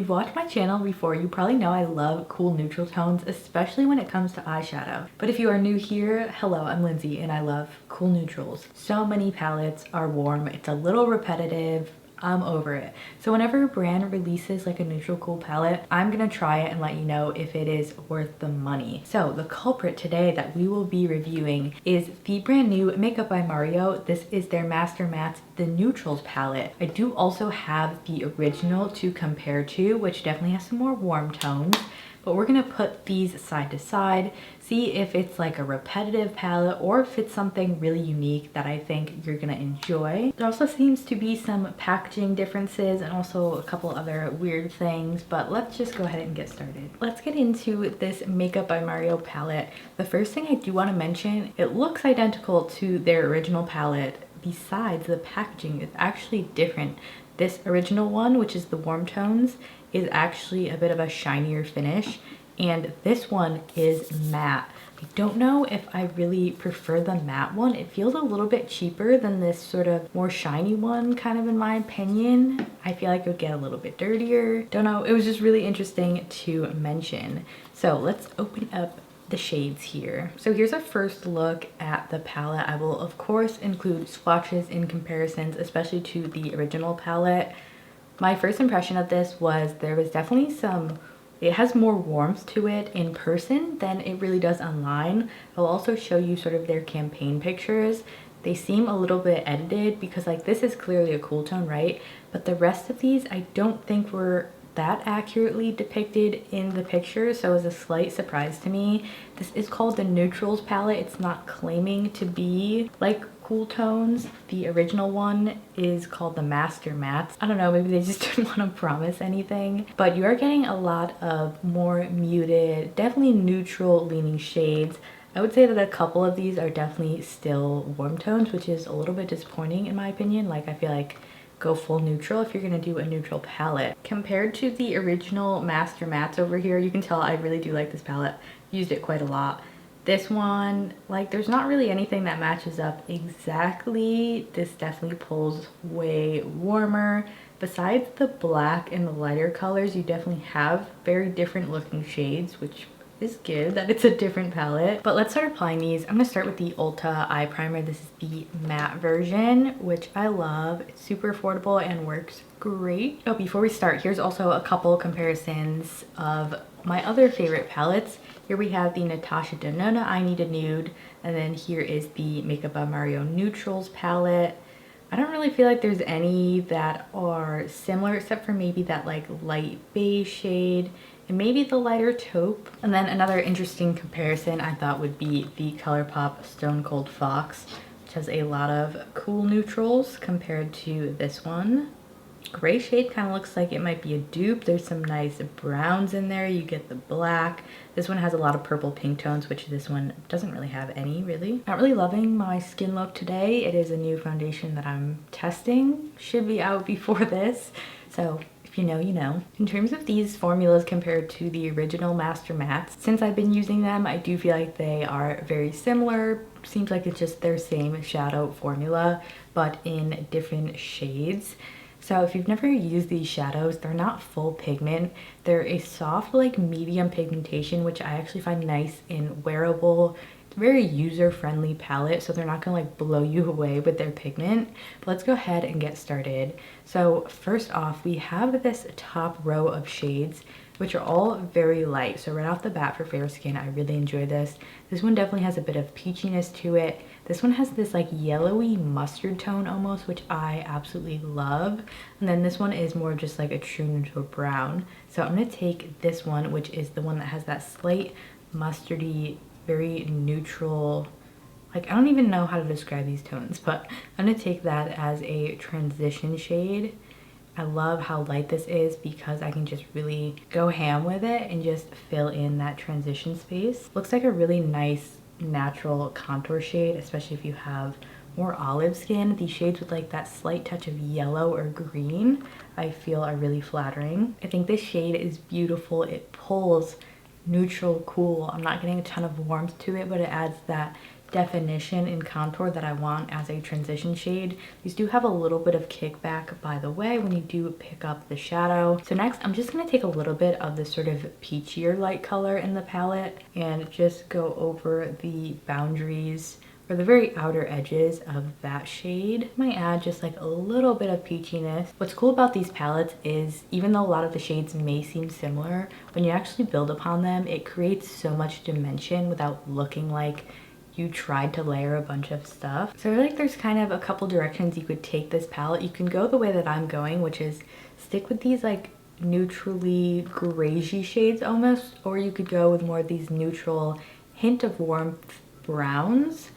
you've watched my channel before, you probably know I love cool neutral tones, especially when it comes to eyeshadow. But if you are new here, hello, I'm Lindsay and I love cool neutrals. So many palettes are warm, it's a little repetitive. I'm over it. So whenever a brand releases like a neutral cool palette, I'm gonna try it and let you know if it is worth the money. So the culprit today that we will be reviewing is the brand new Makeup by Mario. This is their Master Mattes, the Neutrals palette. I do also have the original to compare to, which definitely has some more warm tones. But we're gonna put these side to side, see if it's like a repetitive palette or if it's something really unique that I think you're gonna enjoy. There also seems to be some packaging differences and also a couple other weird things, but let's just go ahead and get started. Let's get into this Makeup by Mario palette. The first thing I do wanna mention, it looks identical to their original palette. Besides, the packaging is actually different. This original one, which is the warm tones, is actually a bit of a shinier finish, and this one is matte. I don't know if I really prefer the matte one. It feels a little bit cheaper than this sort of more shiny one, kind of in my opinion. I feel like it would get a little bit dirtier. Don't know, it was just really interesting to mention. So let's open up the shades here. So here's a first look at the palette. I will of course include swatches in comparisons, especially to the original palette. My first impression of this was there was definitely it has more warmth to it in person than it really does online. I'll also show you sort of their campaign pictures. They seem a little bit edited because like this is clearly a cool tone, right? But the rest of these I don't think were that accurately depicted in the picture, so it was a slight surprise to me. This is called the Neutrals palette. It's not claiming to be like cool tones. The original one is called the Master Mattes. I don't know, maybe they just didn't want to promise anything, but you are getting a lot of more muted, definitely neutral leaning shades. I would say that a couple of these are definitely still warm tones, which is a little bit disappointing in my opinion. Like I feel like go full neutral if you're gonna do a neutral palette. Compared to the original Master Mattes over here, you can tell I really do like this palette. Used it quite a lot. This one, like there's not really anything that matches up exactly. This definitely pulls way warmer. Besides the black and the lighter colors, you definitely have very different looking shades, which is good that it's a different palette. But let's start applying these. I'm gonna start with the Ulta eye primer. This is the matte version, which I love. It's super affordable and works great. Oh, before we start, here's also a couple comparisons of my other favorite palettes. Here we have the Natasha Denona I Need a Nude, and then here is the Makeup by Mario Neutrals palette. I don't really feel like there's any that are similar except for maybe that like light beige shade and maybe the lighter taupe. And then another interesting comparison I thought would be the Colourpop Stone Cold Fox, which has a lot of cool neutrals compared to this one. Gray shade kind of looks like it might be a dupe. There's some nice browns in there. You get the black. This one has a lot of purple pink tones, which this one doesn't really have any, really. Not really loving my skin look today. It is a new foundation that I'm testing. Should be out before this. So if you know, you know. In terms of these formulas compared to the original Master Mattes, since I've been using them, I do feel like they are very similar. Seems like it's just their same shadow formula, but in different shades. So if you've never used these shadows, they're not full pigment. They're a soft, like medium pigmentation, which I actually find nice in wearable. It's a very user-friendly palette, so they're not gonna like blow you away with their pigment. But let's go ahead and get started. So first off, we have this top row of shades, which are all very light. So right off the bat for fair skin, I really enjoy this. This one definitely has a bit of peachiness to it. This one has this like yellowy mustard tone almost, which I absolutely love. And then this one is more just like a true neutral brown. So I'm gonna take this one, which is the one that has that slight mustardy, very neutral, like I don't even know how to describe these tones, but I'm gonna take that as a transition shade. I love how light this is because I can just really go ham with it and just fill in that transition space. Looks like a really nice natural contour shade, especially if you have more olive skin. These shades with like that slight touch of yellow or green I feel are really flattering. I think this shade is beautiful. It pulls neutral cool. I'm not getting a ton of warmth to it, but it adds that definition and contour that I want as a transition shade. These do have a little bit of kickback, by the way, when you do pick up the shadow. So next, I'm just going to take a little bit of this sort of peachier light color in the palette and just go over the boundaries or the very outer edges of that shade. Might add just like a little bit of peachiness. What's cool about these palettes is even though a lot of the shades may seem similar, when you actually build upon them, it creates so much dimension without looking like you tried to layer a bunch of stuff. So I feel like there's kind of a couple directions you could take this palette. You can go the way that I'm going, which is stick with these like neutrally grayy shades almost, or you could go with more of these neutral hint of warmth browns,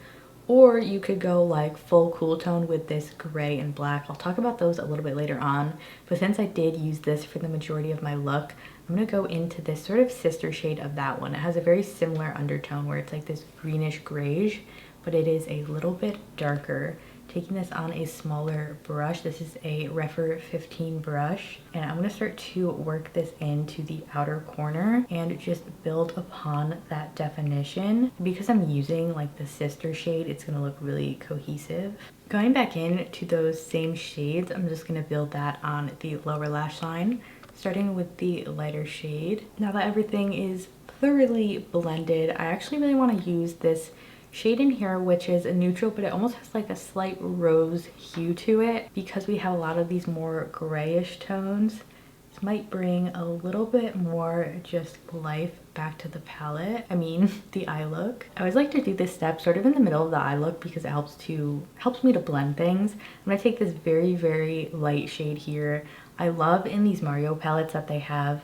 or you could go like full cool tone with this gray and black. I'll talk about those a little bit later on, but since I did use this for the majority of my look, I'm gonna go into this sort of sister shade of that one. It has a very similar undertone where it's like this greenish grayish, but it is a little bit darker. Taking this on a smaller brush, this is a Rèphr 15 brush, and I'm gonna start to work this into the outer corner and just build upon that definition. Because I'm using like the sister shade, it's gonna look really cohesive. Going back in to those same shades, I'm just gonna build that on the lower lash line, starting with the lighter shade. Now that everything is thoroughly blended, I actually really want to use this shade in here, which is a neutral, but it almost has like a slight rose hue to it. Because we have a lot of these more grayish tones, this might bring a little bit more just life back to the palette. I mean, the eye look. I always like to do this step sort of in the middle of the eye look because it helps me to blend things. I'm gonna take this very, very light shade here. I love in these Mario palettes that they have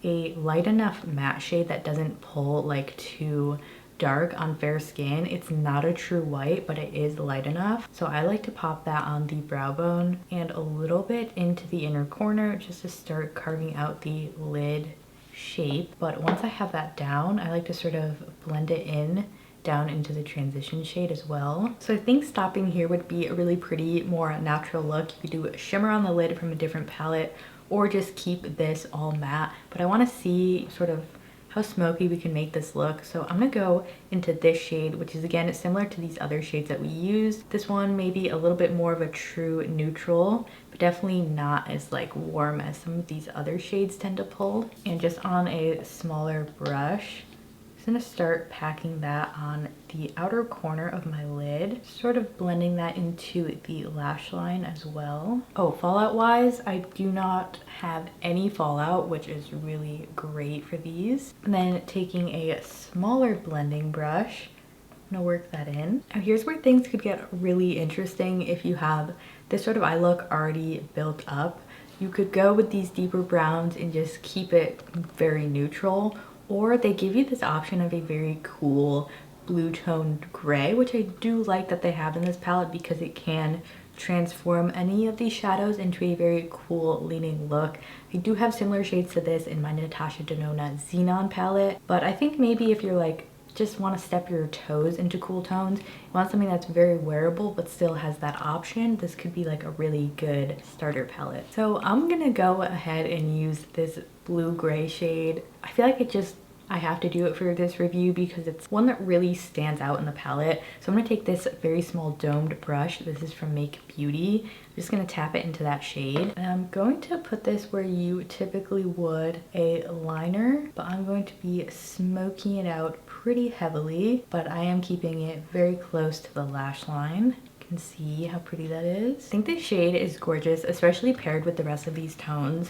a light enough matte shade that doesn't pull like too dark on fair skin. It's not a true white, but it is light enough. So I like to pop that on the brow bone and a little bit into the inner corner just to start carving out the lid shape. But once I have that down, I like to sort of blend it in down into the transition shade as well. So I think stopping here would be a really pretty, more natural look. You could do a shimmer on the lid from a different palette or just keep this all matte. But I want to see sort of how smoky we can make this look. So I'm gonna go into this shade, which is again similar to these other shades that we used. This one may be a little bit more of a true neutral, but definitely not as like warm as some of these other shades tend to pull. And just on a smaller brush, I'm gonna start packing that on the outer corner of my lid, sort of blending that into the lash line as well. Oh, fallout wise, I do not have any fallout, which is really great for these. And then taking a smaller blending brush, I'm gonna work that in. Now here's where things could get really interesting if you have this sort of eye look already built up. You could go with these deeper browns and just keep it very neutral, or they give you this option of a very cool blue toned gray, which I do like that they have in this palette because it can transform any of these shadows into a very cool leaning look. I do have similar shades to this in my Natasha Denona Xenon palette, but I think maybe if you're like just want to step your toes into cool tones, you want something that's very wearable but still has that option, this could be like a really good starter palette. So I'm gonna go ahead and use this blue gray shade. I feel like I have to do it for this review because it's one that really stands out in the palette. So I'm gonna take this very small domed brush. This is from Make Beauty. I'm just gonna tap it into that shade. And I'm going to put this where you typically would a liner, but I'm going to be smoking it out pretty heavily, but I am keeping it very close to the lash line. You can see how pretty that is. I think this shade is gorgeous, especially paired with the rest of these tones.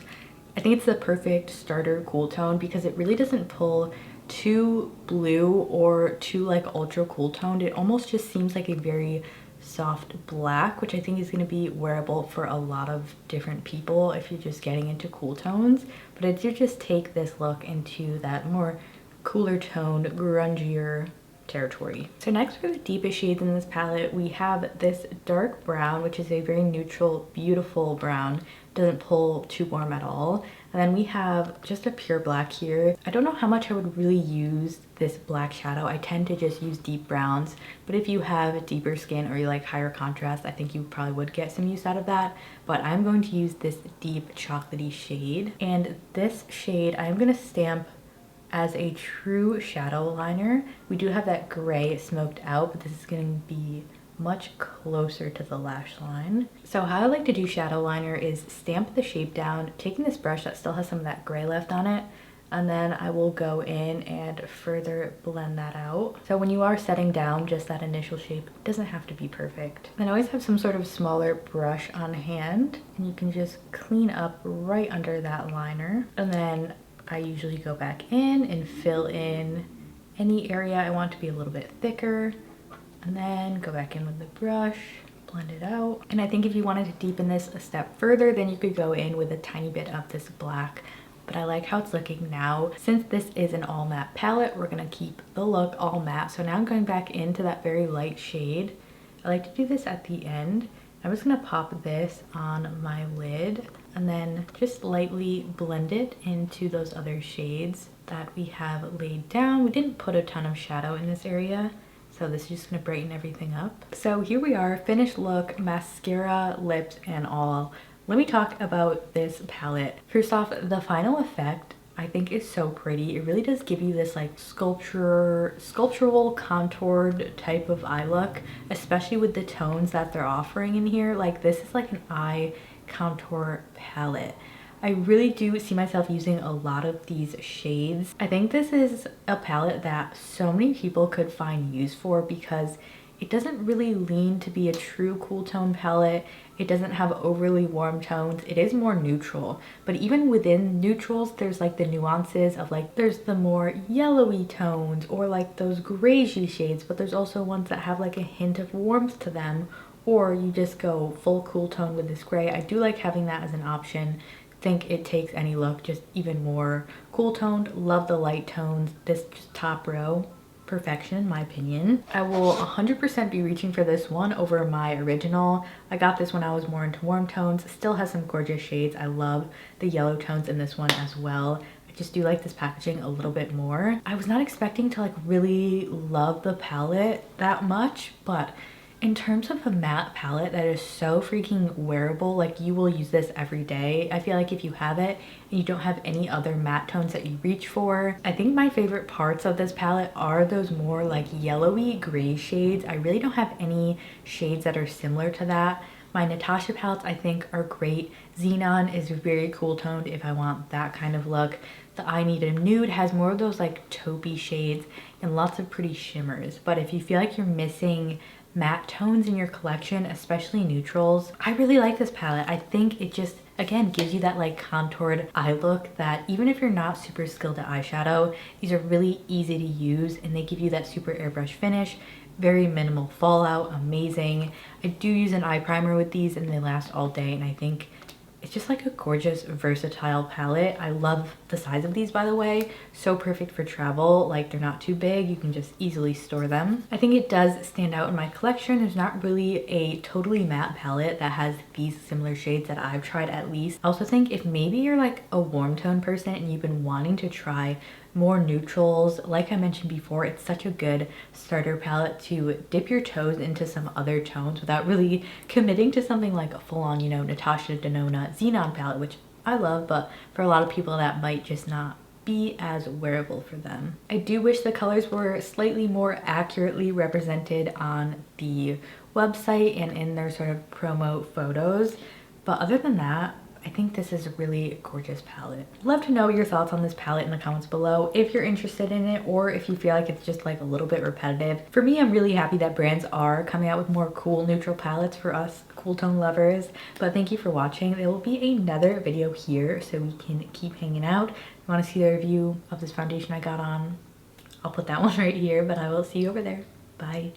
I think it's the perfect starter cool tone because it really doesn't pull too blue or too like ultra cool toned. It almost just seems like a very soft black, which I think is going to be wearable for a lot of different people if you're just getting into cool tones. But I do just take this look into that more cooler toned, grungier territory. So next for the deepest shades in this palette, we have this dark brown, which is a very neutral, beautiful brown. Doesn't pull too warm at all. And then we have just a pure black here. I don't know how much I would really use this black shadow. I tend to just use deep browns, but if you have deeper skin or you like higher contrast, I think you probably would get some use out of that. But I'm going to use this deep chocolatey shade, and this shade I'm gonna stamp as a true shadow liner. We do have that gray smoked out, but this is going to be much closer to the lash line. So how I like to do shadow liner is stamp the shape down, taking this brush that still has some of that gray left on it, and then I will go in and further blend that out. So when you are setting down just that initial shape, it doesn't have to be perfect. And I always have some sort of smaller brush on hand, and you can just clean up right under that liner. And then I usually go back in and fill in any area I want to be a little bit thicker, and then go back in with the brush, blend it out. And I think if you wanted to deepen this a step further, then you could go in with a tiny bit of this black, but I like how it's looking now. Since this is an all matte palette, we're gonna keep the look all matte. So now I'm going back into that very light shade. I like to do this at the end. I'm just gonna pop this on my lid and then just lightly blend it into those other shades that we have laid down. We didn't put a ton of shadow in this area, so this is just gonna brighten everything up. So here we are, finished look, mascara, lips, and all. Let me talk about this palette. First off, the final effect I think is so pretty. It really does give you this like sculptural contoured type of eye look, especially with the tones that they're offering in here. Like this is like an eye contour palette. I really do see myself using a lot of these shades. I think this is a palette that so many people could find use for because it doesn't really lean to be a true cool tone palette. It doesn't have overly warm tones. It is more neutral, but even within neutrals, there's like the nuances of like, there's the more yellowy tones or like those grayish shades, but there's also ones that have like a hint of warmth to them, or you just go full cool tone with this gray. I do like having that as an option. Think it takes any look just even more cool toned. Love the light tones. This just top row, perfection in my opinion. I will 100% be reaching for this one over my original. I got this when I was more into warm tones. Still has some gorgeous shades. I love the yellow tones in this one as well. I just do like this packaging a little bit more. I was not expecting to like really love the palette that much, but in terms of a matte palette that is so freaking wearable, like you will use this every day. I feel like if you have it and you don't have any other matte tones that you reach for. I think my favorite parts of this palette are those more like yellowy gray shades. I really don't have any shades that are similar to that. My Natasha palettes I think are great. Xenon is very cool toned if I want that kind of look. The I Need a Nude has more of those like taupey shades and lots of pretty shimmers. But if you feel like you're missing matte tones in your collection, especially neutrals, I really like this palette. I think it just, again, gives you that like contoured eye look that even if you're not super skilled at eyeshadow, these are really easy to use and they give you that super airbrush finish. Very minimal fallout, amazing. I do use an eye primer with these and they last all day, and I think it's just like a gorgeous versatile palette. I love the size of these, by the way. So perfect for travel. Like they're not too big. You can just easily store them. I think it does stand out in my collection. There's not really a totally matte palette that has these similar shades that I've tried at least. I also think if maybe you're like a warm tone person and you've been wanting to try more neutrals, like I mentioned before, it's such a good starter palette to dip your toes into some other tones without really committing to something like a full-on, you know, Natasha Denona Xenon palette, which I love, but for a lot of people that might just not be as wearable for them. I do wish the colors were slightly more accurately represented on the website and in their sort of promo photos, but other than that, I think this is a really gorgeous palette. Love to know your thoughts on this palette in the comments below if you're interested in it or if you feel like it's just like a little bit repetitive. For me, I'm really happy that brands are coming out with more cool neutral palettes for us cool tone lovers. But thank you for watching. There will be another video here so we can keep hanging out. If you want to see the review of this foundation I got on, I'll put that one right here, but I will see you over there. Bye.